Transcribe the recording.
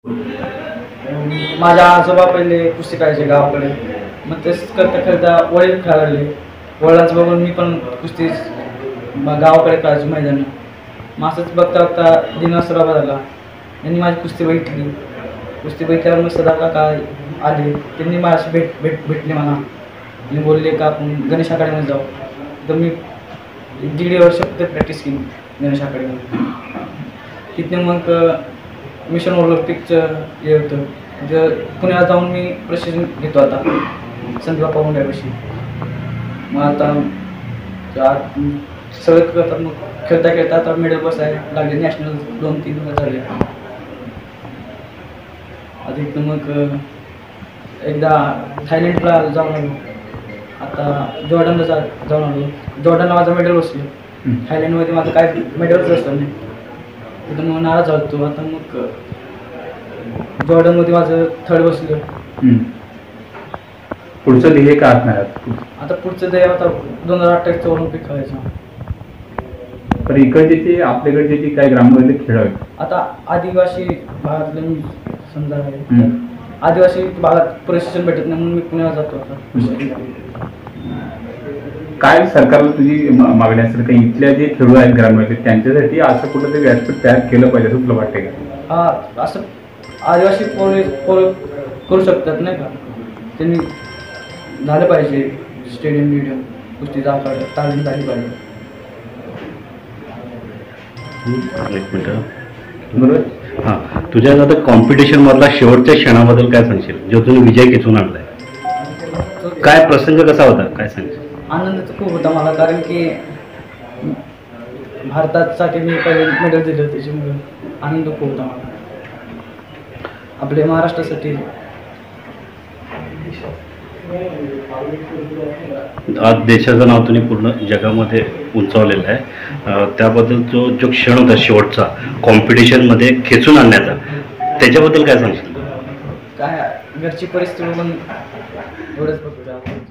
माझ्या आजोबा पहिले कुस्ती करायचे गावाकडे, मग तेच करता करता वडील खेळायला लागले. वडिलांचं बघून मी पण कुस्ती गावाकडे खेळायचो मैदानी. मग असंच बघता बघता दिनसराव झाला, यांनी माझी कुस्ती बघितली. कुस्ती बघितल्यावर मग सदा काका आले, त्यांनी माझ्याशी भेटले मला आणि बोलले का आपण गणेश अकॅडमीमध्ये जाऊ. तर मी 1.5 वर्ष प्रॅक्टिस केली गणेश अकॅडमीमध्ये. तिथे मग मिशन ऑलिम्पिकचं हे होतं, तिथं पुण्याला जाऊन मी प्रशिक्षण घेतो आता संतबापा मुंड्यापाशी. मग आता सगळं करतात, मग खेळता खेळता आता मेडल बसायला लागले. नॅशनल 2-3 वेळा झाले. आता इथं मग एकदा थायलंडला जाऊन आलो, आता जॉर्डनला जाऊन आलो. जॉर्डनला माझं मेडल बसलं. थायलंडमध्ये माझं काय मेडलच बसलं नाही. तिथं मग नाराज झालो. आता मग जॉर्डनमध्ये माझं 3rd बसलं. पुढचं ध्येय काय असणार? आता पुढचं ध्येय आता 2028चं ऑलिम्पिक खेळायचं. पण इकडचे ते आपल्याकडचे जे काही ग्राममध्ये खेळ आहेत, आता आदिवासी भागातले मी समजा आहे, आदिवासी भागात प्रशिक्षण भेटत नाही म्हणून मी पुण्याला जातो आता. काय सरकारला तुझी मागणी असेल का इथल्या जे खेळू आहेत ग्राममध्ये त्यांच्यासाठी असं कुठंतरी व्यासपीठ तयार केलं पाहिजे असं तुला वाटते का? हा, असं आदिवासी पोरं करू शकतात नाही का, त्यांनी झालं पाहिजे. स्टेडियम कुस्ती तालीम झाली पाहिजे. एक मिनटं. बरोबर. हां, तुझ्या आता कॉम्पिटिशनमधला शेवटच्या क्षणाबद्दल काय सांगशील, जो तुम्ही विजय खेचून आणलाय? काय प्रसंग कसा होता, काय सांगशील? आनंद तर खूप होता मला, कारण की भारतासाठी मी पहिले मेडल दिलं, त्याच्यामुळे आनंद खूप होता मला. आपल्या महाराष्ट्रासाठी आज देशाचं नाव तुम्ही पूर्ण जगामध्ये उंचावलेलं आहे. त्याबद्दल जो क्षण होता शेवटचा कॉम्पिटिशनमध्ये खेचून आणण्याचा, त्याच्याबद्दल काय सांगशील? काय घरची परिस्थिती पण एवढंच बघतो.